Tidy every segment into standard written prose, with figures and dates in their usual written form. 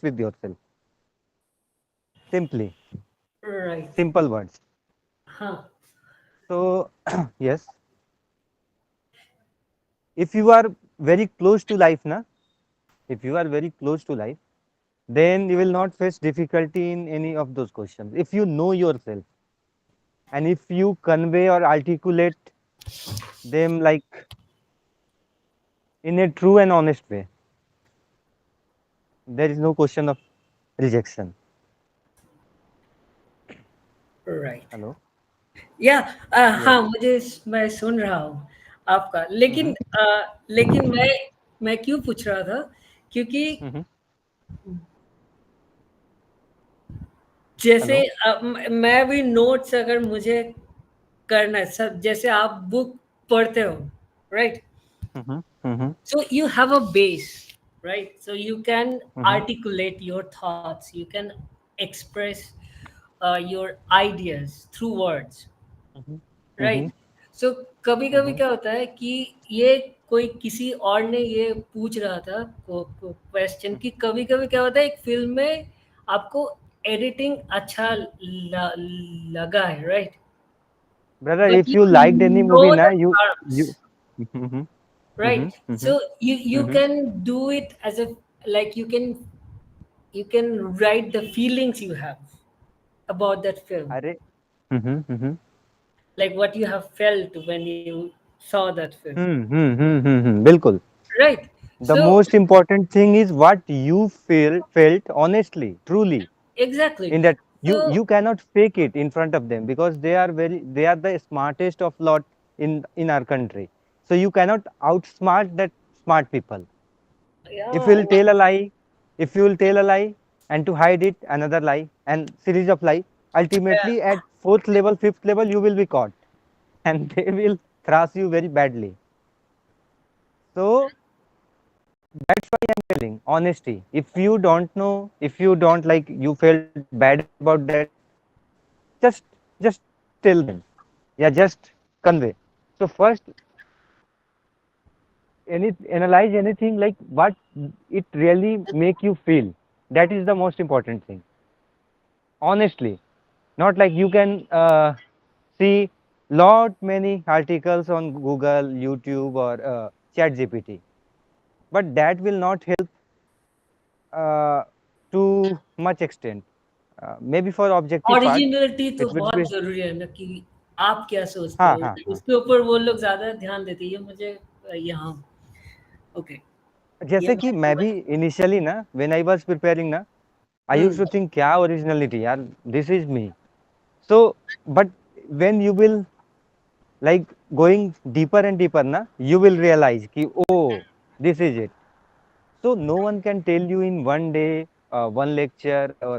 with yourself. Simply, Right. simple words. Huh. So, yes, if you are very close to life, na, if you are very close to life, then you will not face difficulty in any of those questions. If you know yourself and if you convey or articulate them like in a true and honest way, there is no question of rejection. Right. Hello? या Yes. हाँ मुझे मैं सुन रहा हूँ आपका लेकिन Mm-hmm. लेकिन मैं क्यों पूछ रहा था क्योंकि Mm-hmm. जैसे Hello? मैं भी नोट्स अगर मुझे करना है सब जैसे आप बुक पढ़ते हो right Mm-hmm. Mm-hmm. so you have a base right so you can Mm-hmm. articulate your thoughts you can express your ideas through words Mm-hmm. Mm-hmm. Right so कभी कभी Mm-hmm. क्या होता है कि ये कोई किसी और ने ये पूछ रहा था क्वेश्चन कि कभी कभी क्या होता है एक फिल्म में आपको एडिटिंग अच्छा लगा है right Brother, but if you you liked any movie, know na, the you. terms Mm-hmm. Mm-hmm. right Mm-hmm. so you Mm-hmm. can do it as a like you can write the feelings you have about that film Arre. Mm-hmm. Mm-hmm. like what you have felt when you saw that film बिल्कुल. right The so most important thing is what you felt honestly, truly. exactly In that so you cannot fake it in front of them because they are the smartest of lot in our country. So you cannot outsmart that smart people. If yeah you will tell a lie, if you will tell a lie and to hide it another lie and series of lie, ultimately yeah, at fourth level, fifth level, you will be caught and they will thrash you very badly. So that's why I'm telling honesty. If you don't know, if you don't like, you felt bad about that, just just tell them. Yeah, just convey. So first, analyze anything like what it really make you feel. That is the most important thing. Honestly, not like you can see lot many articles on Google, YouTube, or Chat GPT, but that will not help uh, to much extent. Maybe for objective part, originality तो it will बहुत be. ज़रूरी है ना कि आप क्या सोचते हाँ हो हाँ हाँ. उसके ऊपर वो लोग ज़्यादा ध्यान देते हैं ये मुझे यहाँ ओके ये जैसे कि मैं मैं समझ भी इनिशियली ना व्हेन आई वाज प्रिपेयरिंग ना I used hmm to think क्या ओरिजिनलिटी यार this is me so but when you will like going deeper and deeper na you will realize ki oh this is it so no one can tell you in one day one lecture or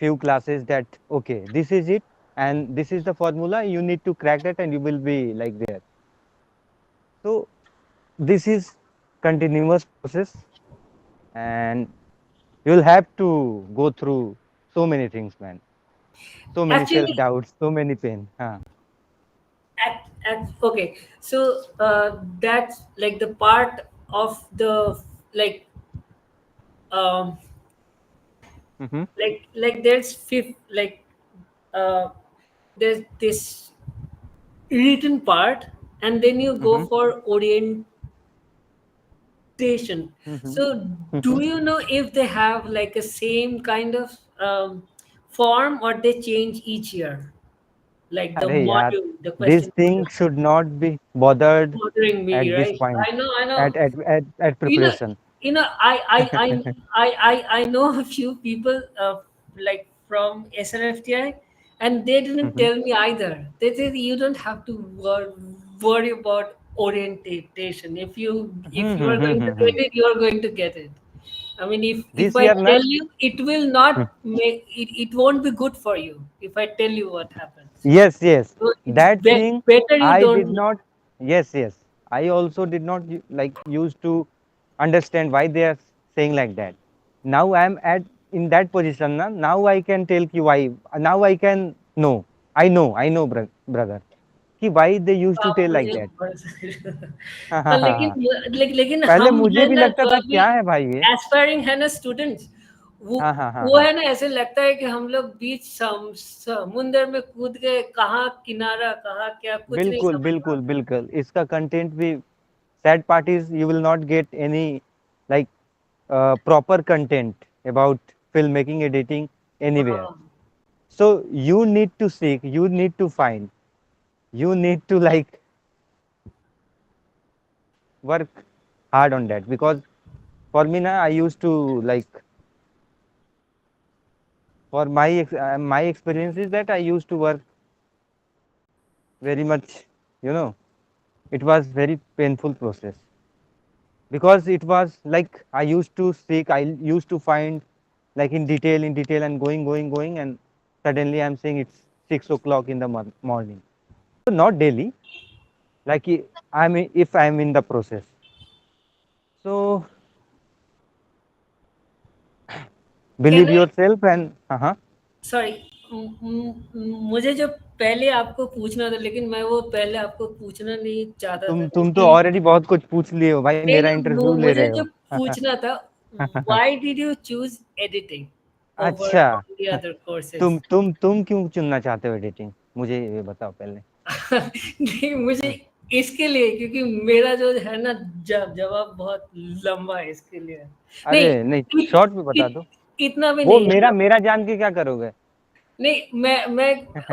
few classes that okay this is it and this is the formula you need to crack that and you will be like there so this is continuous process and you'll have to go through so many things man so many self actually doubts so many pain huh. okay so that's like the part of the like um Mm-hmm. like there's fifth like uh there's this written part and then you go Mm-hmm. for orientation Mm-hmm. so Mm-hmm. do you know if they have like a same kind of form or they change each year like the Arey yaar, module the this question thing module should not be bothered bothering me at this right point I know at you know preparation. I know a few people like from SNFTI and they didn't Mhm. tell me either they said you don't have to worry about orientation if you are going to get it you are going to get it I mean if This I year tell na, you it will not make it won't be good for you if I tell you what happens yes, yes, so it's that thing better you I don't did know not. Yes, yes, I also did not like used to understand why they are saying like that. Now I am at in that position na. Now I can tell you why. Now I can know. I know, brother. कि why they used to आप tell like मुझे that. हाँ पर हाँ हाँ हाँ. लेकिन पहले हम मुझे है भी ना लगता जो था अभी क्या है भाई ये. एस्पायरिंग है ना स्टूडेंट्स, वो हाँ हाँ हाँ वो हाँ. है ना, ऐसे लगता है कि हम लोग बीच समुंदर में कूद गए, कहाँ किनारा कहाँ क्या कुछ नहीं बिल्कुल समझ में बिल्कुल आता। बिल्कुल. इसका कंटेंट भी, sad part is you will not get any like proper content about filmmaking, editing anywhere. हाँ So you need to seek, you need to find, you need to like work hard on that. Because for me na, I used to like, for my experience is that I used to work very much, you know, it was very painful process. Because it was like I used to seek, I used to find like in detail, and going, and suddenly I'm saying it's 6 o'clock in the morning. So not daily, like if I'm in the process. So can believe I, yourself and sorry, मुझे जो पहले आपको पूछना था, लेकिन मैं वो पहले आपको पूछना नहीं चाहता था तुम तो क्योंकि ऑलरेडी बहुत कुछ पूछ लिए हो भाई, नहीं मेरा नहीं, इंटरव्यू ले मुझे रहे जो हो. पूछना था, why did you choose editing over अच्छा. All the other courses? तुम क्यों चुनना चाहते हो एडिटिंग, मुझे ये बताओ पहले. नहीं, मुझे इसके लिए, क्योंकि मेरा जो है ना जवाब बहुत लंबा है इसके लिए। नहीं, अरे नहीं, इत, शॉर्ट में बता इत, दो. इतना भी वो नहीं है मेरा लंबा। मेरा जान के क्या करोगे. नहीं, मैं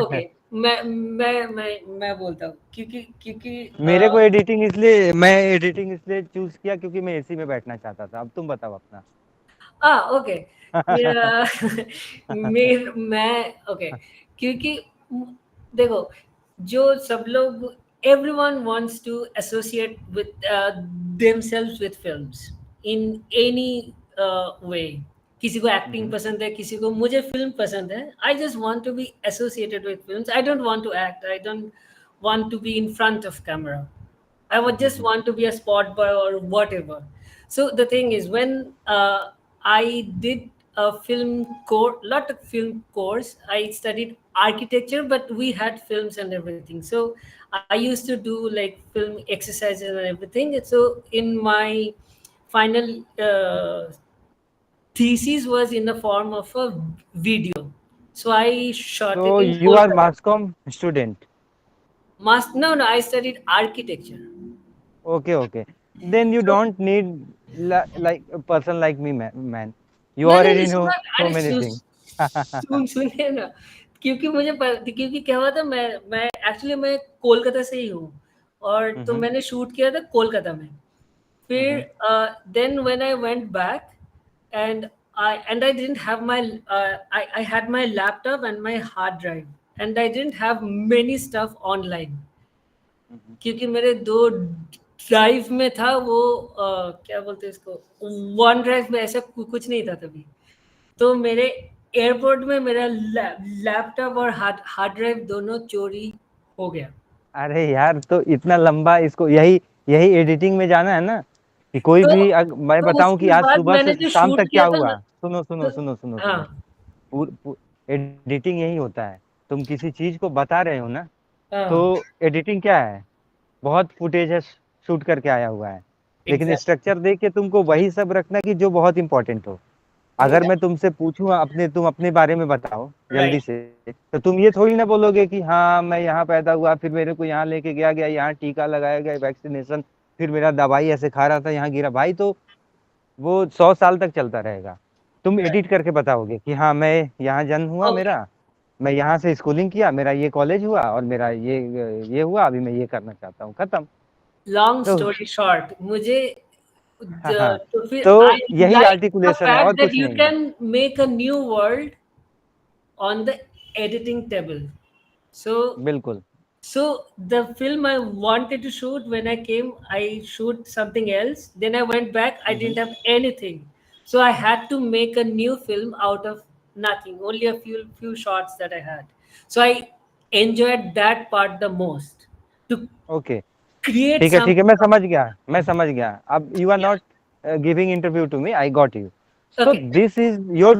ओके, मैं बोलता हूँ, क्योंकि क्योंकि मेरे को एडिटिंग इसलिए मैं एडिटिंग इसलिए चूज किया क्योंकि मैं एसी में बैठना चाहता था. अब तुम बताओ अपना. ओके, मैं ओके, क्योंकि देखो, जो सब लोग, everyone wants to associate with themselves with films in any way. किसी को एक्टिंग हम्म, पसंद है, किसी को, मुझे फिल्म पसंद है। I just want to be associated with films, I don't want to act, I don't want to be in front of camera, I would just hmm, want to be a spot boy or whatever. So the thing is, when I did a film course, lot of film course, I studied architecture, but we had films and everything. So I used to do like film exercises and everything. So in my final thesis was in the form of a video. So I shot it so in you are Kolkata. mass com student. No, no, I studied architecture. Okay, okay. Then you So don't need like a person like me, man. You नहीं नहीं, already know सुना, so अरे many things. सुनिए ना, क्योंकि क्योंकि क्या हुआ था, मैं एक्चुअली मैं कोलकाता से ही हूँ, और तो हम्म, मैंने शूट किया था कोलकाता में। फिर hmm, then when I went back, and I didn't have my I had my laptop and my hard drive, and I didn't have many stuff online, हम्म. क्योंकि मेरे दो ड्राइव में था वो, क्या बोलते हैं इसको, वन ड्राइव में ऐसा कुछ नहीं था तभी। तो मेरे एयरपोर्ट में मेरा लैपटॉप और हार्ड हार्ड ड्राइव दोनों चोरी हो गया। अरे यार, तो इतना लंबा इसको, यही यही एडिटिंग में जाना है ना, कि कोई तो भी मैं तो बताऊं कि उसके आज बाद सुबह मैंने से जो शाम शूट तक क्या किया था ना, हुआ. सुनो सुनो तो सुनो सुनो हाँ सुनो. एडिटिंग यही होता है. तुम किसी चीज को बता रहे हो ना, तो हाँ, एडिटिंग क्या है, बहुत फुटेज है, शूट करके आया हुआ है. लेकिन एग्जैक्ट स्ट्रक्चर देख के तुमको वही सब रखना कि जो बहुत इंपॉर्टेंट हो. अगर मैं तुमसे पूछूं तुम अपने बारे में बताओ जल्दी राइट। से, तो तुम ये थोड़ी ना बोलोगे कि हाँ मैं यहाँ पैदा हुआ, फिर मेरे को यहाँ लेके गया गया, यहाँ टीका लगाया गया, वैक्सीनेशन, फिर मेरा दवाई ऐसे खा रहा था, यहाँ गिरा भाई. तो वो 100 साल तक चलता रहेगा. तुम एडिट करके बताओगे कि हाँ मैं यहाँ जन्म हुआ ओके, मेरा, मैं यहाँ से स्कूलिंग किया, मेरा ये कॉलेज हुआ, और मेरा ये हुआ, अभी मैं ये करना चाहता हूँ, खत्म. लॉन्ग तो स्टोरी शॉर्ट, मुझे हाँ हाँ, तो फिर तो आई यही लाइक द आर्टिकुलेशन है फैक्ट और दैट कुछ यू नहीं है. Can make a new world on the editing table. So बिल्कुल. So the film I wanted to shoot, when I came, I shoot something else. Then I went back. I hmm. didn't have anything, so I had to make a new film out of nothing. Only a few shots that I had. So I enjoyed that part the most, to okay. create ठीक है, something. मैं समझ गया. अब you are Yeah. Not giving interview to me, I got you. So Okay. This is your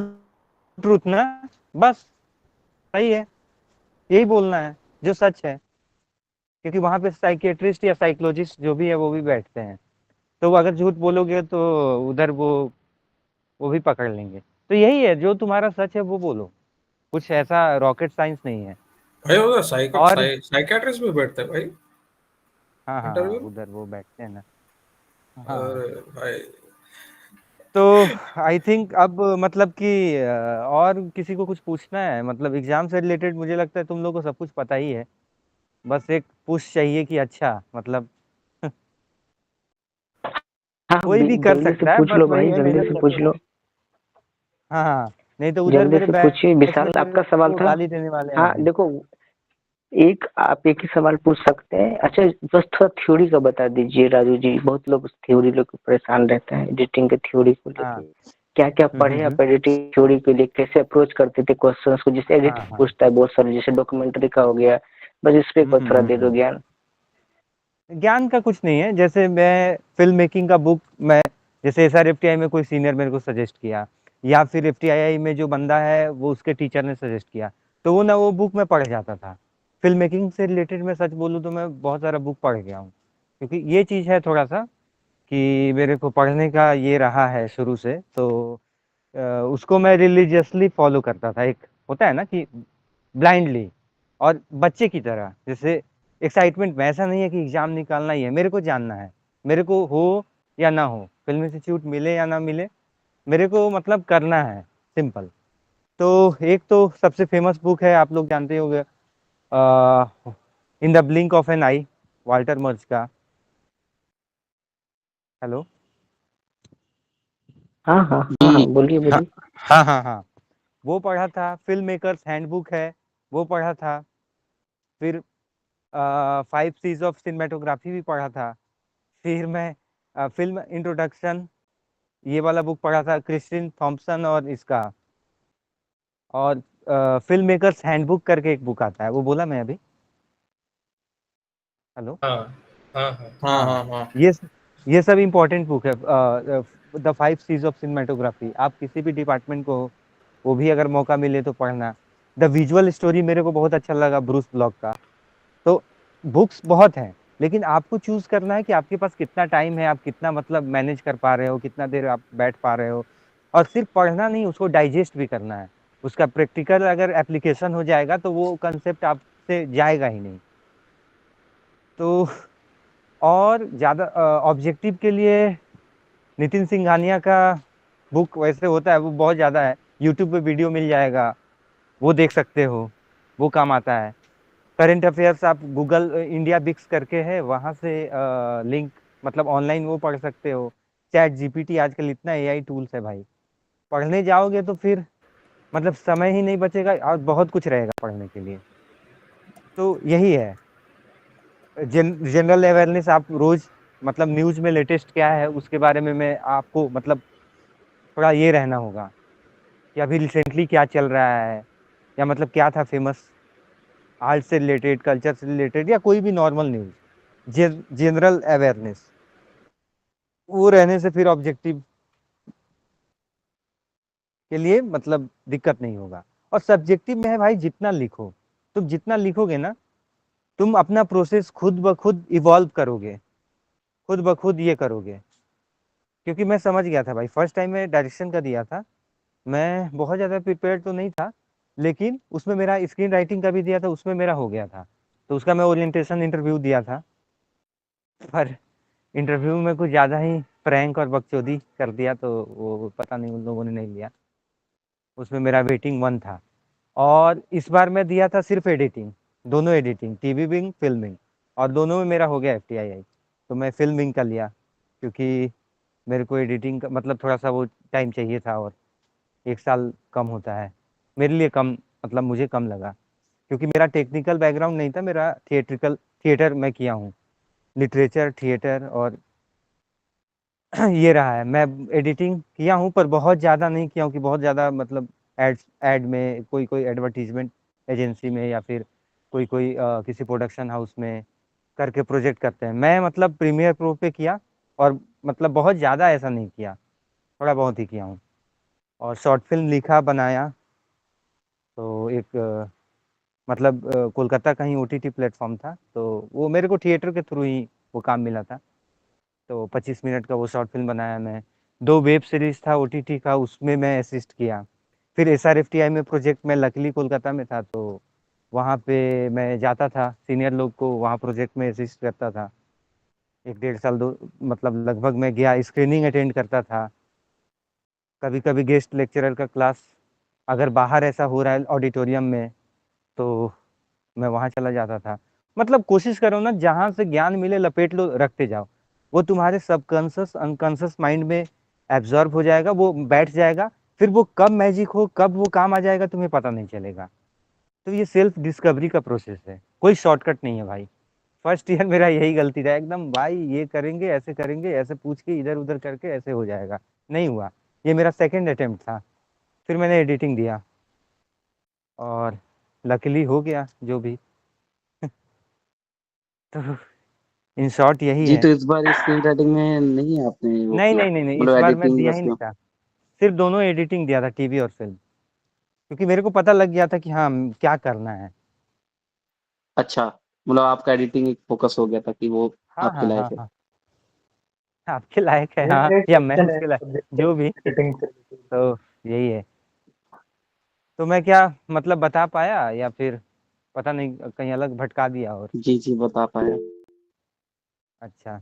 truth ना, बस. सही है, यही बोलना है जो सच है. क्योंकि वहाँ पे साइकियाट्रिस्ट या साइकोलॉजिस्ट जो भी है वो भी बैठते हैं। तो वो अगर झूठ बोलोगे तो उधर वो भी पकड़ लेंगे। तो यही है, जो तुम्हारा सच है वो बोलो, कुछ ऐसा रॉकेट साइंस नहीं है। भाई उधर और साइकेट्रिस्ट भी बैठते हैं भाई हाँ हाँ हाँ, इंटरव्यू। उधर वो बैठते हैं ना। हाँ। अरे भाई। तो आई थिंक अब मतलब कि और किसी को कुछ पूछना है, मतलब एग्जाम से रिलेटेड मुझे लगता है तुम लोगों को सब कुछ पता ही है। बस एक पुश चाहिए कि अच्छा मतलब हाँ, कोई भी कर जल्दी से सकता है, पूछ बस लो वही भाई, है जल्दी मेहनत से करनी पूछ लो। होगी। हाँ हाँ। नहीं तो उधर जल्दी मेरे से पूछिए, बैच में विशाल मेरे आपका सवाल को था। गाली देने वाले हैं हाँ अभी। देखो, एक आप एक ही सवाल पूछ सकते हैं। अच्छा, बस थोड़ा थ्योरी का बता दीजिए राजू जी, बहुत लोग थ्योरी लेकर परेशान रहते हैं, एडिटिंग के थ्योरी को हाँ। लेके। क्या क्या पढ़े आप एडिटिंग थ्योरी के लिए, कैसे अप्रोच करते थे क्वेश्चंस को, जैसे हाँ एडिटर हाँ। पूछता है बहुत सारे, जैसे डॉक्यूमेंट्री का हो गया। बस इस पे एक बार थोड़ा दे दो हम्म। ज्ञान। ज्ञान का कुछ नहीं है, जैसे मैं फिल्म मेकिंग का बुक मैं, जैसे SRFTI में कोई सीनियर मेरे को सजेस्ट किया, या फिर FTII में जो बंदा है वो उसके टीचर ने सजेस्ट किया, तो वो ना वो बुक मैं पढ़ जाता था। फिल्म मेकिंग से रिलेटेड मैं सच बोलूँ तो मैं बहुत सारा बुक पढ़ गया हूँ, क्योंकि ये चीज़ है थोड़ा सा कि मेरे को पढ़ने का ये रहा है शुरू से, तो उसको मैं रिलीजियसली फॉलो करता था। एक होता है ना कि ब्लाइंडली, और बच्चे की तरह, जैसे एक्साइटमेंट में, ऐसा नहीं है कि एग्जाम निकालना ही है, मेरे को जानना है, मेरे को हो या ना हो, फिल्म इंस्टीट्यूट मिले या ना मिले, मेरे को मतलब करना है, सिंपल। तो एक तो सबसे फेमस बुक है, आप लोग जानते होंगे, in the blink of an eye, Walter Murch का। हेलो। हाँ हाँ हाँ हाँ, जी। बोलिए हाँ बोलिए। हाँ हाँ हाँ। वो पढ़ा था, फिल्म मेकर्स हैंडबुक है, वो पढ़ा था। फिर 5 C's ऑफ सिनेमेटोग्राफी भी पढ़ा था। फिर मैं फिल्म इंट्रोडक्शन, ये वाला बुक पढ़ा था, क्रिस्टिन थॉम्पसन और इसका, और फिल्म मेकर्स हैंडबुक करके एक बुक आता है, वो बोला मैं अभी। हेलो। हाँ हाँ हाँ हाँ हाँ। हाँ हाँ। ये सब इम्पोर्टेंट बुक है। द 5 C's ऑफ सिनेमेटोग्राफी, आप किसी भी डिपार्टमेंट को हो, वो भी अगर मौका मिले तो पढ़ना। द विजुअल स्टोरी मेरे को बहुत अच्छा लगा, ब्रूस ब्लॉक का। तो बुक्स बहुत हैं, लेकिन आपको चूज करना है कि आपके पास कितना टाइम है, आप कितना मतलब मैनेज कर पा रहे हो, कितना देर आप बैठ पा रहे हो। और सिर्फ पढ़ना नहीं, उसको डाइजेस्ट भी करना है। उसका प्रैक्टिकल अगर एप्लीकेशन हो जाएगा तो वो कंसेप्ट आपसे जाएगा ही नहीं। तो और ज़्यादा ऑब्जेक्टिव के लिए नितिन सिंघानिया का बुक वैसे होता है, वो बहुत ज़्यादा है, यूट्यूब पे वीडियो मिल जाएगा, वो देख सकते हो, वो काम आता है। करंट अफेयर्स आप गूगल इंडिया बिक्स करके है, वहाँ से लिंक मतलब ऑनलाइन वो पढ़ सकते हो। ChatGPT, आजकल इतना AI टूल्स है भाई, पढ़ने जाओगे तो फिर मतलब समय ही नहीं बचेगा, और बहुत कुछ रहेगा पढ़ने के लिए। तो यही है, जनरल अवेयरनेस आप रोज मतलब न्यूज में लेटेस्ट क्या है उसके बारे में मैं आपको मतलब थोड़ा ये रहना होगा कि अभी रिसेंटली क्या चल रहा है, या मतलब क्या था फेमस, आर्ट से रिलेटेड, कल्चर से रिलेटेड, या कोई भी नॉर्मल न्यूज, जनरल अवेयरनेस, वो रहने से फिर ऑब्जेक्टिव के लिए मतलब दिक्कत नहीं होगा। और सब्जेक्टिव में है भाई, जितना लिखो, तुम जितना लिखोगे ना, तुम अपना प्रोसेस खुद ब खुद इवॉल्व करोगे, खुद ब खुद ये करोगे। क्योंकि मैं समझ गया था भाई, फर्स्ट टाइम मैं डायरेक्शन का दिया था, मैं बहुत ज़्यादा प्रिपेयर्ड तो नहीं था, लेकिन उसमें मेरा स्क्रीन राइटिंग का भी दिया था, उसमें मेरा हो गया था। तो उसका मैं ओरिएंटेशन इंटरव्यू दिया था, पर इंटरव्यू में कुछ ज़्यादा ही प्रैंक और बकचोदी कर दिया, तो वो पता नहीं उन लोगों ने नहीं लिया। उसमें मेरा वेटिंग 1 था। और इस बार मैं दिया था सिर्फ एडिटिंग, दोनों एडिटिंग, टीवी विंग, फिल्मिंग, और दोनों में मेरा हो गया FTII। तो मैं फिल्मिंग का लिया, क्योंकि मेरे को एडिटिंग का मतलब थोड़ा सा वो टाइम चाहिए था, और 1 साल कम होता है मेरे लिए, कम मतलब मुझे कम लगा, क्योंकि मेरा टेक्निकल बैकग्राउंड नहीं था, मेरा थिएटर मैं किया हूँ, लिटरेचर, थिएटर, और ये रहा है। मैं एडिटिंग किया हूँ पर बहुत ज़्यादा नहीं किया हूँ, कि बहुत ज़्यादा मतलब एड में, कोई कोई एडवर्टीजमेंट एजेंसी में, या फिर कोई कोई किसी प्रोडक्शन हाउस में करके प्रोजेक्ट करते हैं, मैं मतलब प्रीमियर प्रो पे किया, और मतलब बहुत ज़्यादा ऐसा नहीं किया, थोड़ा बहुत ही किया हूँ। और शॉर्ट फिल्म लिखा, बनाया। तो एक मतलब कोलकाता का ही ओटीटी प्लेटफॉर्म था, तो वो मेरे को थिएटर के थ्रू ही वो काम मिला था। तो 25 मिनट का वो शॉर्ट फिल्म बनाया मैं। 2 वेब सीरीज था ओटीटी का, उसमें मैं असिस्ट किया। फिर एसआरएफटीआई में प्रोजेक्ट में लकीली कोलकाता में था, तो वहाँ पे मैं जाता था, सीनियर लोग को वहाँ प्रोजेक्ट में असिस्ट करता था। 1 डेढ़ साल 2 मतलब लगभग मैं गया, स्क्रीनिंग अटेंड करता था। कभी कभी गेस्ट लेक्चरर का क्लास अगर बाहर ऐसा हो रहा है ऑडिटोरियम में, तो मैं वहाँ चला जाता था। मतलब कोशिश करो ना, जहाँ से ज्ञान मिले लपेट लो, रखते जाओ। वो तुम्हारे सबकॉन्शियस अनकॉन्शियस माइंड में एब्जॉर्ब हो जाएगा, वो बैठ जाएगा। फिर वो कब मैजिक हो, कब वो काम आ जाएगा, तुम्हें पता नहीं चलेगा। तो ये सेल्फ डिस्कवरी का प्रोसेस है, कोई शॉर्टकट नहीं है भाई। फर्स्ट ईयर मेरा यही गलती था एकदम, भाई ये करेंगे, ऐसे पूछ के इधर उधर करके ऐसे हो जाएगा, नहीं हुआ। ये मेरा सेकंड अटेम्प्ट था। फिर मैंने एडिटिंग दिया और लकीली हो गया जो भी। तो इन शॉर्ट यही जी, है। तो इस बार स्क्रीन राइटिंग में नहीं आपने वो नहीं किया, नहीं नहीं नहीं, इस मतलब बार मैं एडिटिंग दिया बस ही नहीं में? था। सिर्फ दोनों एडिटिंग दिया था, टीवी और फिल्म। क्योंकि मेरे को पता लग गया था कि हाँ क्या करना है। अच्छा, मतलब आपका एडिटिंग एक फोकस हो गया था कि वो हाँ आपके हाँ लायक हाँ है। हाँ, आपके लायक है ये हाँ, मेरा एक या मैं क्वेश्चन है उसके लायक, सब्जेक्ट जो भी। एडिटिंग से related। तो यही है। तो मैं क्या मतलब बता पाया, या फिर पता नहीं कहीं अलग भटका दिया और। जी, जी, बता पाया। अच्छा,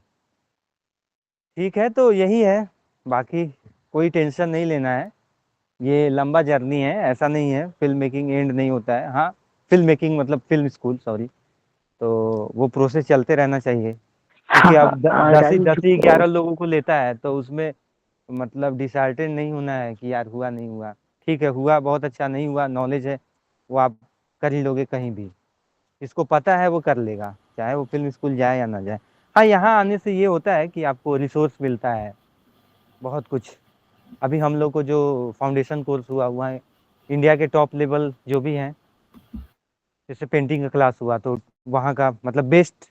ठीक है, तो यही है। बाकी कोई टेंशन नहीं लेना है। ये लंबा जर्नी है, ऐसा नहीं है फिल्म मेकिंग एंड नहीं होता है। हाँ, फिल्म मेकिंग मतलब फिल्म स्कूल, सॉरी। तो वो प्रोसेस चलते रहना चाहिए। क्योंकि हाँ हाँ अब दस ही राजू दस जी ही 11 लोगों को लेता है, तो उसमें मतलब डिसहार्टेन नहीं होना है कि यार हुआ नहीं हुआ। ठीक है, हुआ बहुत अच्छा, नहीं हुआ नॉलेज है, वो आप कर ही लोगे कहीं भी। जिसको पता है वो कर लेगा, चाहे वो फिल्म स्कूल जाए या ना जाए। हाँ, यहाँ आने से ये होता है कि आपको रिसोर्स मिलता है बहुत कुछ। अभी हम लोग को जो फाउंडेशन कोर्स हुआ है, इंडिया के टॉप लेवल जो भी हैं, जैसे पेंटिंग का क्लास हुआ, तो वहाँ का मतलब बेस्ट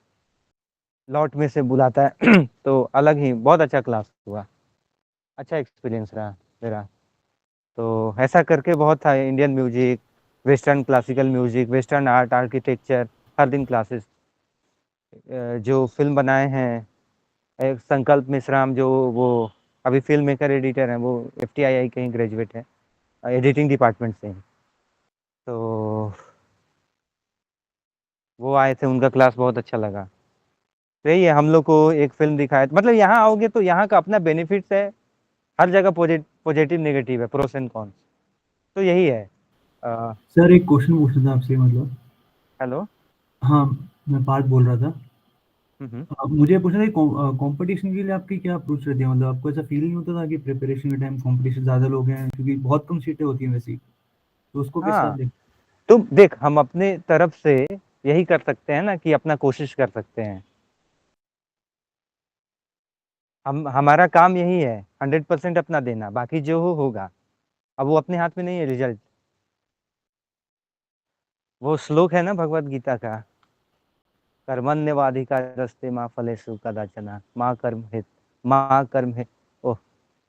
लॉट में से बुलाता है। तो अलग ही बहुत अच्छा क्लास हुआ, अच्छा एक्सपीरियंस रहा मेरा। तो ऐसा करके बहुत था, Indian music, western classical music, western art, architecture, हर दिन क्लासेस। जो फिल्म बनाए हैं, एक संकल्प मिश्राम, जो वो अभी फिल्म मेकर एडिटर हैं, वो एफटीआईआई के ही ग्रेजुएट है, एडिटिंग डिपार्टमेंट से हैं। तो वो आए थे, उनका क्लास बहुत अच्छा लगा। तो यही है, हम लोग को एक फिल्म दिखाया, मतलब यहाँ आओगे तो यहाँ का अपना बेनिफिट्स है। हर जगह पॉजिटिव नेगेटिव है, प्रोस एंड कॉन्स। तो यही है। सर एक क्वेश्चन पूछना था आपसे, मतलब। हेलो। हाँ, मैं पार्थ बोल रहा था। हम्म। मुझे पूछना था कंपटीशन के लिए आपकी क्या अप्रोच रहती है, मतलब आपको ऐसा फील नहीं होता था कि प्रिपरेशन के टाइम कंपटीशन ज़्यादा लोग हैं, क्योंकि बहुत कम सीटें होती हैं वैसे ही, तो उसको किस तरह हाँ, देख? तुम देख, हम अपने तरफ से यही कर सकते हैं ना कि अपना कोशिश कर सकते हैं। हम हमारा काम यही है, 100% अपना देना, बाकी जो हो होगा। अब वो अपने हाथ में नहीं है रिजल्ट। वो श्लोक है ना भगवत गीता का, कर्मण्यवाधिकारस्ते माँ फलेषु कदाचन माँ कर्म हित माँ कर्म है। ओह,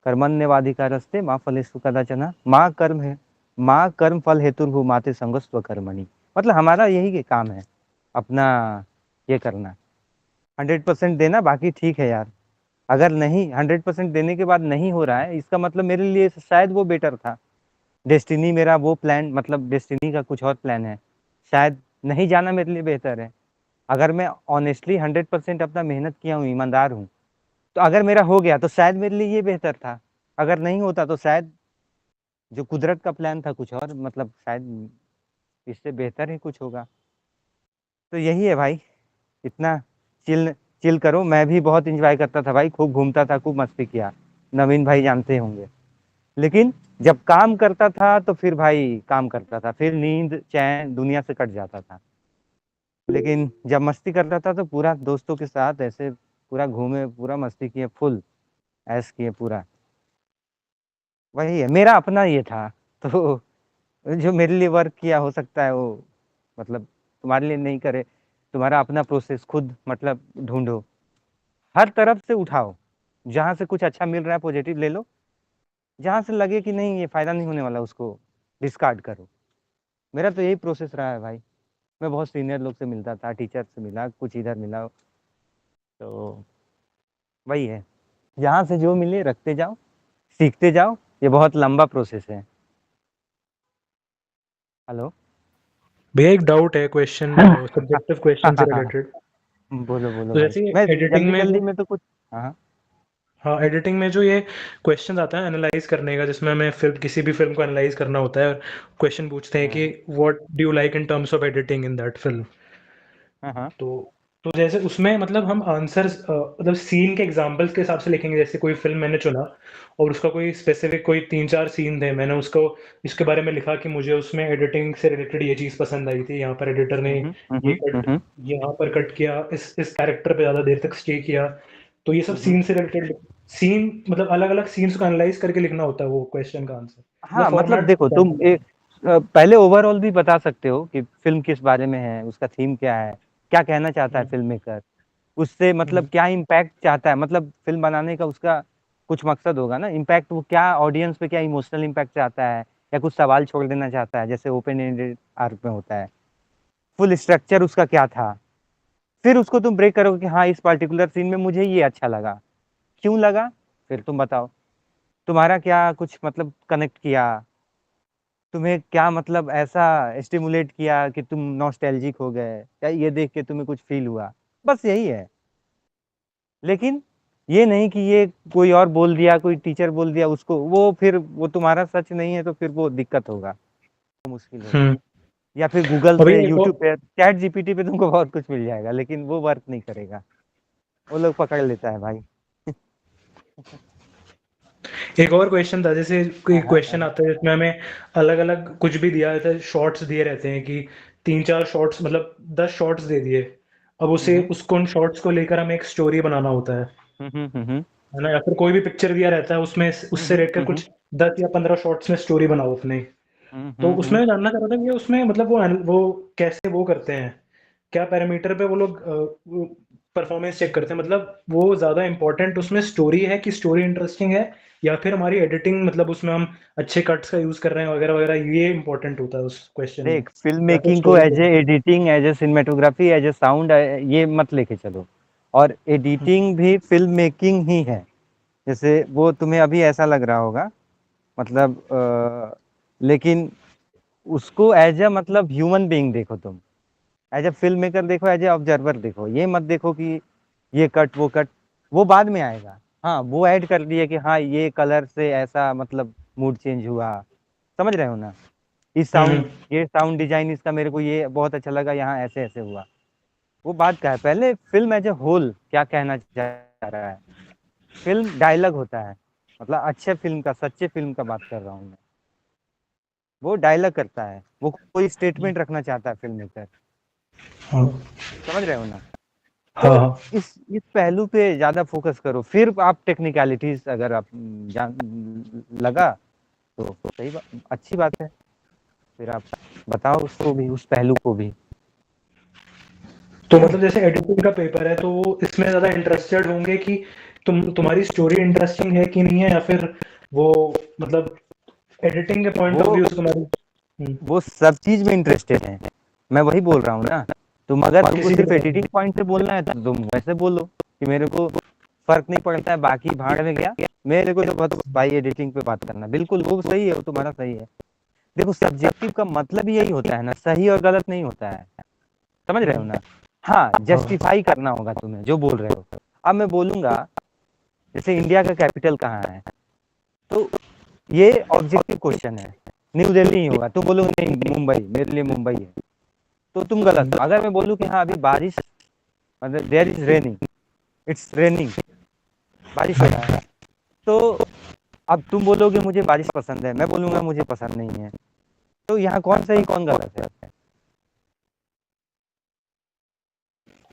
कर्मण्यवाधिकारस्ते माँ फलेषु कदाचन माँ कर्म है, माँ कर्म फल हेतुर्भु माते संगस्त्व कर्मणि। मतलब हमारा यही काम है, अपना ये करना, 100% देना। बाकी ठीक है यार, अगर नहीं 100% देने के बाद नहीं हो रहा है, इसका मतलब मेरे लिए शायद वो बेटर था। डेस्टिनी मेरा वो प्लान, मतलब डेस्टिनी का कुछ और प्लान है, शायद नहीं जाना मेरे लिए बेहतर है। अगर मैं ऑनेस्टली 100% अपना मेहनत किया हूँ, ईमानदार हूँ, तो अगर मेरा हो गया तो शायद मेरे लिए ये बेहतर था। अगर नहीं होता तो शायद जो कुदरत का प्लान था कुछ और, मतलब शायद इससे बेहतर ही कुछ होगा। तो यही है भाई, इतना चिल चिल करो। मैं भी बहुत इंजॉय करता था भाई, खूब घूमता था, खूब मस्ती किया, नवीन भाई जानते होंगे। लेकिन जब काम करता था तो फिर भाई काम करता था, फिर नींद चैन दुनिया से कट जाता था। लेकिन जब मस्ती करता था तो पूरा दोस्तों के साथ ऐसे पूरा घूमे, पूरा मस्ती किए, फुल ऐश किए पूरा। वही है, मेरा अपना ये था। तो जो मेरे लिए वर्क किया, हो सकता है वो मतलब तुम्हारे लिए नहीं करे। तुम्हारा अपना प्रोसेस खुद मतलब ढूंढो, हर तरफ से उठाओ। जहाँ से कुछ अच्छा मिल रहा है पॉजिटिव ले लो, जहाँ से लगे कि नहीं ये फायदा नहीं होने वाला, उसको डिस्कार्ड करो। मेरा तो यही प्रोसेस रहा है भाई। मैं बहुत सीनियर लोग से मिलता था, टीचर से मिला, कुछ इधर मिला, तो वही है, यहाँ से जो मिले रखते जाओ, सीखते जाओ, ये बहुत लंबा प्रोसेस है। हेलो भैया एक डाउट है, क्वेश्चन सब्जेक्टिव क्वेश्चन से रिलेटेड। बोलो बोलो तो भाई, जैसे मैं एडिटिंग जल्दी में जल्दी में तो कुछ, हाँ हाँ एडिटिंग में जो ये क्वेश्चन आता है एनालाइज करने का, जिसमें हमें फिल्म किसी भी फिल्म को एनालाइज करना होता है, और क्वेश्चन पूछते हैं कि what do you like in terms of editing in that film. हाँ तो जैसे उसमें मतलब हम आंसर्स मतलब सीन के एग्जांपल्स के हिसाब से लिखेंगे। जैसे कोई फिल्म मैंने चुना और उसका कोई स्पेसिफिक कोई 3-4 सीन थे, मैंने उसको इसके बारे में लिखा कि मुझे उसमें एडिटिंग से रिलेटेड ये चीज़ पसंद आई थी, यहाँ पर एडिटर ने ये कट यहाँ पर कट किया, इस कैरेक्टर पे ज़्यादा देर तक स्टे किया। तो ये सब सीन से रिलेटेड, सीन मतलब अलग अलग सीन्स को एनालाइज करके लिखना होता है वो क्वेश्चन का आंसर। हाँ, मतलब देखो तुम पहले ओवरऑल भी बता सकते हो कि फिल्म किस बारे में है, उसका थीम क्या है, क्या कहना चाहता है फिल्म मेकर, उससे मतलब क्या इम्पैक्ट चाहता है, मतलब फिल्म बनाने का उसका कुछ मकसद होगा ना, इम्पैक्ट, वो क्या ऑडियंस पे क्या इमोशनल इम्पैक्ट चाहता है, या कुछ सवाल छोड़ देना चाहता है, जैसे ओपन एंडेड आर्ट में होता है। फुल स्ट्रक्चर उसका क्या था, फिर उसको तुम ब्रेक करोगे कि हाँ इस पर्टिकुलर सीन में मुझे ये अच्छा लगा, क्यों लगा, फिर तुम बताओ तुम्हारा क्या कुछ मतलब कनेक्ट किया, तुम्हें क्या मतलब ऐसा स्टिमुलेट किया कि तुम नॉस्टैल्जिक हो गए, या ये देख के तुम्हें कुछ फील हुआ, बस यही है। लेकिन ये नहीं कि ये कोई और बोल दिया, कोई टीचर बोल दिया उसको, वो फिर वो तुम्हारा सच नहीं है, तो फिर वो दिक्कत होगा, तो मुश्किल होगा। या फिर गूगल अभी पे, एक यूट्यूब और पे, चैट जीपीटी पे तुमको बहुत कुछ मिल जाएगा, लेकिन वो वर्क नहीं करेगा, वो लोग पकड़ लेता है भाई। एक और क्वेश्चन था, जैसे कोई हाँ हाँ क्वेश्चन आता है जिसमें हमें अलग अलग कुछ भी दिया रहता है, शॉर्ट्स दिए रहते हैं कि 3-4 शॉर्ट्स मतलब 10 शॉर्ट्स दे दिए। अब उसे उसको उन शॉर्ट्स को लेकर हमें एक स्टोरी बनाना होता है ना, या फिर कोई भी पिक्चर दिया रहता है उसमें उससे लेकर कुछ 10 या 15 शॉर्ट्स में स्टोरी बनाओ अपने। तो उसमें मैं जानना चाह रहा था कि उसमें मतलब वो कैसे वो करते हैं, क्या पैरामीटर पे वो लोग परफॉर्मेंस चेक करते हैं, मतलब वो ज़्यादा इम्पोर्टेंट उसमें स्टोरी है कि स्टोरी इंटरेस्टिंग है, या फिर हमारी एडिटिंग मतलब उसमें हम अच्छे कट्स का यूज़ कर रहे हैं वगैरह वगैरह, ये इम्पोर्टेंट होता है उस क्वेश्चन में, देख, फिल्म या फिर मेकिंग को story. As a editing, as a cinematography, as a sound, ये मत लेके चलो, और एडिटिंग भी फिल्म मेकिंग ही है। जैसे वो तुम्हें अभी ऐसा लग रहा होगा, मतलब लेकिन उसको एज ए मतलब ह्यूमन बीइंग देखो तुम, एज ए फिल्म मेकर देखो, एज ए ऑब्जर्वर देखो, ये मत देखो कि ये कट वो कट, वो बाद में आएगा। हाँ, वो ऐड कर दिए कि हाँ ये कलर से ऐसा मतलब मूड चेंज हुआ, समझ रहे हो ना, इस साउंड, ये साउंड डिजाइन इसका मेरे को ये बहुत अच्छा लगा, यहाँ ऐसे ऐसे हुआ, वो बात का है। पहले फिल्म एज ए होल क्या कहना चाह रहा है, फिल्म डायलॉग होता है, मतलब अच्छे फिल्म का, सच्चे फिल्म का बात कर रहा हूँ मैं, वो डायलॉग करता है, वो कोई स्टेटमेंट रखना चाहता है फिल्म मेकर, समझ रहे हो ना। तो इस पहलू पे ज्यादा फोकस करो, फिर आप टेक्निकलिटीज अगर आप जान लगा तो सही बात, अच्छी बात है, फिर आप बताओ उसको भी, उस पहलू को भी। तो मतलब जैसे एडिटिंग का पेपर है, तो वो इसमें ज़्यादा इंटरेस्टेड होंगे कि तुम्हारी स्टोरी इंटरेस्टिंग है कि नहीं है, या फिर वो मतलब एडिटिंग के पॉइंट ऑफ व्यू से तुम्हारी वो सब चीज में इंटरेस्टेड है, मैं वही बोल रहा हूँ ना। तुम अगर तुमको सिर्फ एडिटिंग पॉइंट से बोलना है तो तुम वैसे बोलो कि मेरे को फर्क नहीं पड़ता है, बाकी भाड़ में गया, मेरे को तो बस भाई एडिटिंग पे बात करना, बिल्कुल वो सही है, वो तुम्हारा सही है। देखो, सब्जेक्टिव का मतलब यही होता है ना, सही और गलत नहीं होता है, समझ रहे हो ना। हाँ, जस्टिफाई करना होगा तुम्हें जो बोल रहे हो। अब मैं बोलूंगा जैसे इंडिया का कैपिटल कहाँ है, तो ये ऑब्जेक्टिव क्वेश्चन है, न्यू दिल्ली ही होगा, तो बोलो नहीं मुंबई, मेरे लिए मुंबई है, तो तुम गलत। अगर मैं बोलूँ कि हाँ अभी बारिश, मतलब there is raining, it's raining, बारिश हो रहा है, तो अब तुम बोलोगे मुझे बारिश पसंद है, मैं बोलूंगा मुझे पसंद नहीं है, तो यहाँ कौन सही कौन गलत है।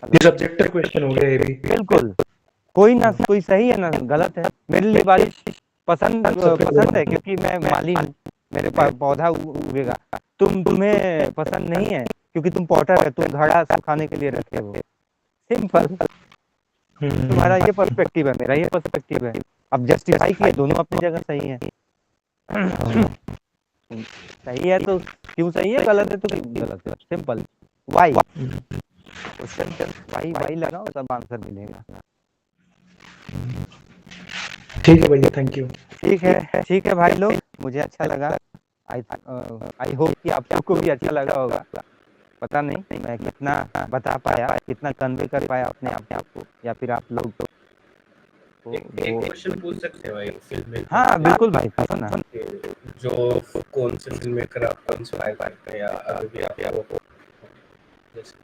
ये सब्जेक्टिव क्वेश्चन हो गया ये भी। बिल्कुल, कोई ना कोई सही है ना गलत है। मेरे लिए बारिश पसंद है क्योंकि मैं माली हूँ, मेरे पौधा उगेगा। तुम्हें पसंद नहीं है क्योंकि तुम पॉटर है, तुम घड़ा सुखाने के लिए रखे हो, सिंपल। तुम्हारा ये पर्सपेक्टिव है, मेरा ये पर्सपेक्टिव है, अब जस्टिफाई किया, दोनों अपनी जगह सही है। सही है तो क्यों सही है, गलत है तो क्यों गलत है, सिंपल, वाई क्वेश्चन वाई लगाओ, सब आंसर मिलेगा। ठीक है भैया, थैंक यू। ठीक है भाई लोग, मुझे अच्छा लगा। आई होप कि आप लोग को भी अच्छा लगा होगा। पता नहीं मैं कितना बता पाया, कितना कन्वे कर पाया अपने आप को, या फिर आप लोग तो एक क्वेश्चन पूछ सकते हैं भाई फिल्म में? हाँ बिल्कुल भाई, पूछो ना। जो कौन से फिल्म मेकर आपको इंस्पायर करते हैं या अभी भी आपको?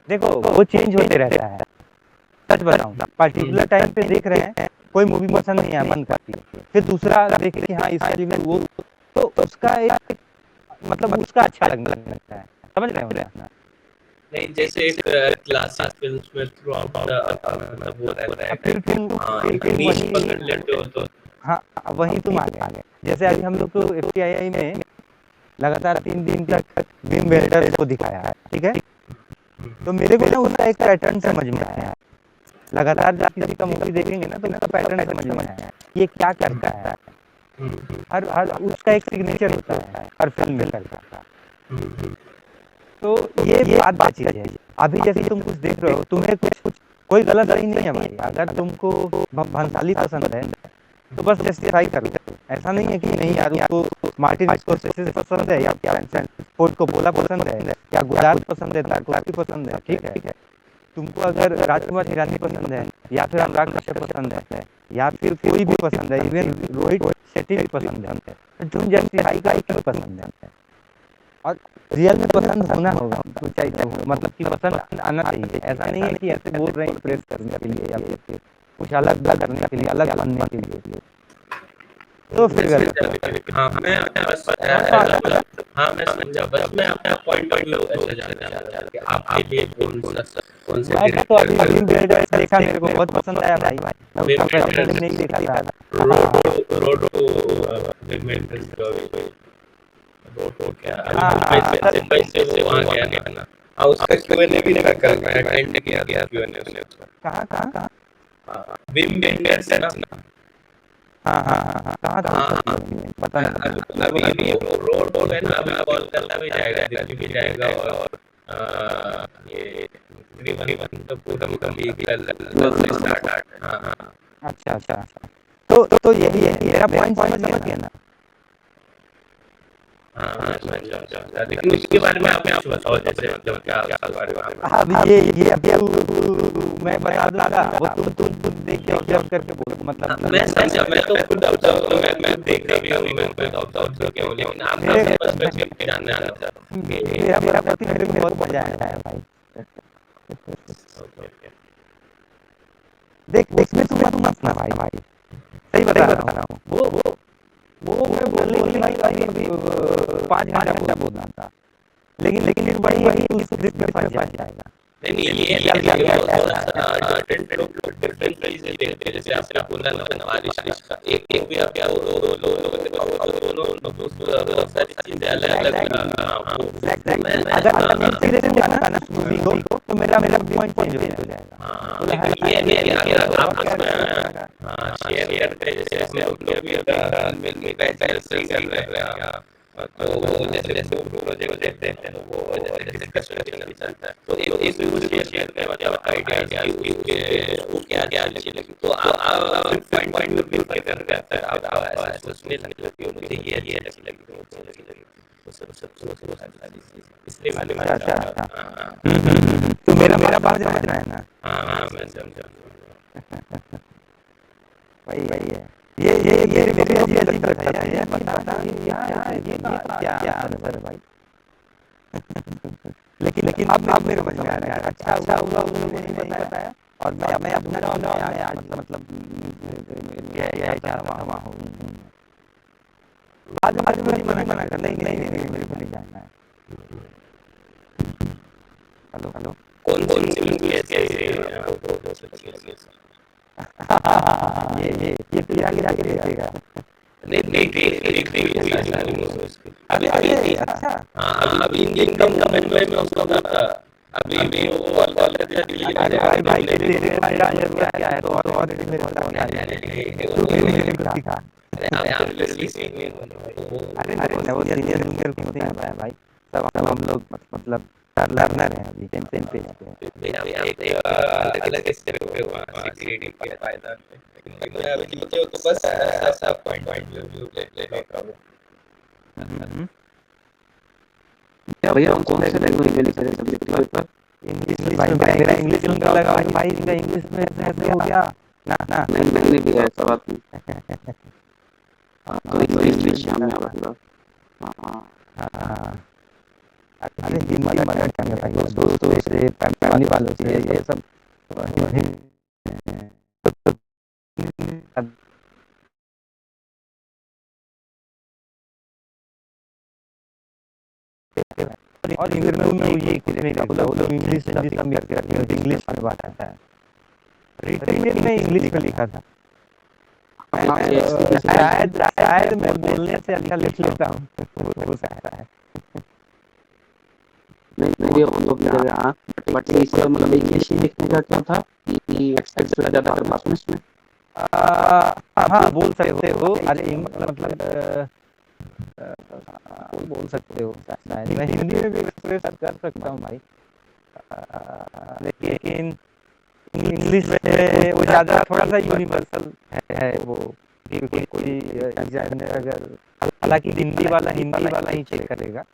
देखो वो चेंज होते रहता है, सच बताऊं, पर्टिकुलर टाइम पे देख रहे हैं कोई मूवी पसंद नहीं है, बंद करती है, फिर दूसरा देखते हैं कि हाँ इसका रिव्यू वो, तो उसका एक मतलब उसका अच्छा लगने लगता है, समझ रहे हो ना? नहीं, जैसे एक क्लासिक फिल्म्स में थ्रू आउट मतलब वो रहता है, फिर एक नीश पकड़ लेते हो तो हाँ वही तुम आ गए। जैसे अभी हम लोग को FTII में लगातार 3 दिन तक विम वेंडर्स को दिखाया है, ठीक है, तो मेरे को ना उसका एक पैटर्न समझ में आया। लगातार जब किसी का मूवी देखेंगे ना तो उसका पैटर्न समझ में आया, ये क्या करता है, हर उसका एक सिग्नेचर होता है हर फिल्म में करता। तो ये बात बची है। अभी जैसे तुम कुछ देख रहे हो, तुम्हें कुछ कोई गलत नहीं है भाई, अगर तुमको भंसाली पसंद है तो बस जस्टिफाई कर लो। ऐसा नहीं है कि नहीं यार उसको मार्टिन स्कॉर्सेसे पसंद है, या फोर्ड कोप्पोला पसंद है, या गुदार्ड पसंद है, तारकोस्की पसंद है, ठीक है। तुमको अगर राजकुमार हिरानी पसंद है, या फिर अनुराग कश्यप पसंद है, या फिर कोई भी पसंद है, इवन रोहित शेट्टी भी पसंद है, तो तुम जस्टिफाई का क्यों पसंद है, और रियल में पसंद होना होगा, मतलब कि पसंद आना चाहिए। ऐसा नहीं है कि ऐसे बोल रहे हैं इम्प्रेस करने के लिए या फिर कुछ अलग करने के लिए, अलग बनने के लिए, तो फिर हाँ मैं समझा, बस मैं अपना पॉइंट ऑफ व्यू ऐसे जानना चाहता था कि आपके लिए कौन से तो अभी देखा, मेरे को बहुत पसंद आया भाई, मैं उसका पहले नहीं देखा था। रोड टू क्या पैसे वो वहाँ गया ना, और उसका Q&A भी मैं कर मैं अटेंड किया Q&A उसने कहाँ विम वेंडर्स है ना? हाँ कहाँ पता नहीं। अभी रोड है ना, अभी कोलकाता भी जाएगा, दिल्ली भी जाएगा, और ये पूरा स्टार्ट। अच्छा तो यही है मेरा पॉइंट, समझ गया ना? हाँ, लेकिन उसके बारे में आप कुछ बताओ, जैसे मतलब क्या उसके बारे में? अब ये अभी मैं बता दूंगा, वो तुम देख के ऑब्जर्व करके बोलो, मतलब मैं समझा, मैं तो खुद ऑब्जर्व मैं देख रही हूँ, मैं खुद ऑब्जर्व किया हूँ, लेकिन आपका पर्सपेक्टिव जानना चाहता हूँ। मेरा प्रति मेरे को बहुत मजा आया है भाई। देख इसमें तुम मत ना भाई, सही बता रहा हूँ। वो मैं बोलने के लिए भाई 5 घंटा बोलना था, लेकिन बड़ी उस स्क्रिप्ट में फंस जाएगा। नहीं ये डिफरेंट चीजें देखते हैं, जैसे आपने बोला ना बारिश का, एक भी आप दोनों बहुत सारी चीजें अलग अगर मूवी को तो मेरा पॉइंट चेंज हो जाएगा। शेयर करते हैं, जैसे अपने भी तो वो जैसे प्रोजेक्ट देते हैं तो वो जैसे डिस्कशन चलता है, तो इस वीडियो शेयर में मतलब आइडियाज वो क्या अच्छी लगी, तो आप पॉइंट में भी कर करते हैं, आप ऐसा सोचने लगते हो मुझे ये अच्छी लगी, वो अच्छी लगी, तो सब इसलिए मैंने तो मेरा बात समझ रहा है ना? हाँ मैं समझा वही है। ये मेरे अजीब लगता है यार, पता नहीं यार ये क्या आंसर है भाई। लेकिन अब मेरे समझ में आ रहा है, अच्छा हुआ उन्होंने नहीं बताया, और मैं अपना आज मतलब ये चाह रहा हूँ। बाद में मना कर, नहीं मेरे को नहीं जाना है। हेलो कौन ये गिरा के देखेगा। अभी इंडियन गवर्नमेंट में उसको था, अभी वो भाई क्या है, तो और मेरे बताओ क्या है। अरे वो सीनियर जूनियर होते हैं भाई, सब हम लोग मतलब लर्नर है अभी सेम पेज पे। मेरा एक अलग स्टेप पे हुआ सिक्योरिटी के फायदा मैं अभी लिखे हो तो बस ऐसा पॉइंट व्यू ले रहा हूँ। क्या भैया हम कौन से लैंग्वेज में लिख रहे हैं सब्जेक्ट पेपर? इंग्लिश में भाई, मेरा इंग्लिश में लगा हुआ है भाई, इनका इंग्लिश में ऐसे हो गया ना। मैंने भी ऐसा बात नहीं। तो इंग्लिश में हमने पूरा हाँ। अरे हिंदी मराठी क्या भाई, दोस्तों से फैमिली वालों से ये सब और इंटरव्यू में ये कितने का बोला, वो लोग इंग्लिश कम करके इंग्लिश में बात आता है। रिटन में इंग्लिश में लिखा था। शायद मैं बोलने से अच्छा लिख लेता हूँ, हो सकता है। नहीं भी हम लोग जगह बट इसका मतलब एक ये चीज देखने का क्या था कि एक्सपेक्ट से ज्यादा कर पास में इसमें हाँ बोल सकते हो। अरे मतलब बोल सकते हो, मैं हिंदी में भी एक्सप्रेस कर सकता हूँ भाई, लेकिन इंग्लिश में वो ज़्यादा थोड़ा सा यूनिवर्सल है वो, क्योंकि कोई एग्जामिनर अगर, हालांकि हिंदी वाला ही चेक करेगा,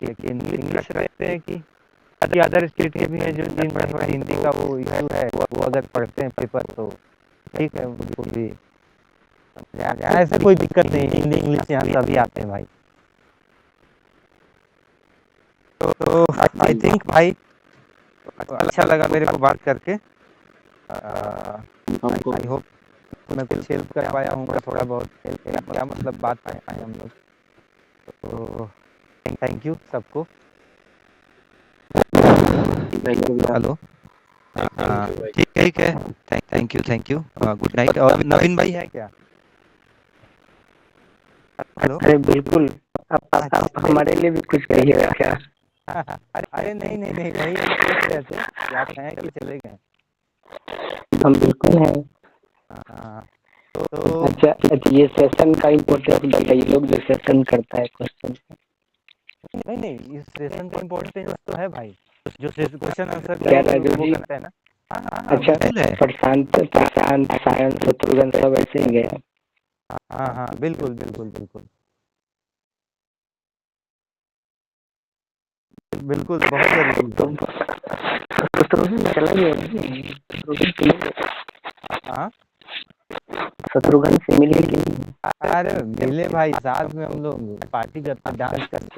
लेकिन इंग्लिश रहते हैं कि अदर स्टेट के भी हैं जो जिनमें थोड़ा हिंदी का वो इशू है, वो अगर पढ़ते हैं पेपर तो ठीक है, उनको भी ऐसे कोई दिक्कत नहीं। हिंदी इंग्लिश यहाँ सभी आते हैं भाई। तो आई थिंक भाई अच्छा लगा मेरे को बात करके। आई होप मैं कुछ हेल्प कर पाया हूँ, थोड़ा बहुत हेल्प, क्या मतलब बात पाए हम लोग। तो थैंक यू सबको। हेलो, ठीक है, थैंक यू, गुड नाइट। और नवीन भाई है क्या? हेलो, अरे बिल्कुल, आप हमारे लिए भी कुछ कहिएगा क्या? अरे नहीं भाई, हम पूछ रहे थे कि आप हैं कि चले गए? हम बिल्कुल हैं। तो अच्छा, ये सेशन का इम्पोर्टेंस बताइए, लोग जो सेशन करता है क्वेश्चन। नहीं, इस सेशन का इम्पोर्टेंस तो है भाई, जो क्वेश्चन आंसर क्या राजू जी करता है ना। अच्छा, प्रशांत सायंस शत्रुघ्न सब ऐसे ही गए। हाँ, बिल्कुल बहुत जरूरी है। शत्रुघ्न से मिले कि नहीं? अरे मिले भाई, साथ में हम लोग पार्टी करते, डांस करते।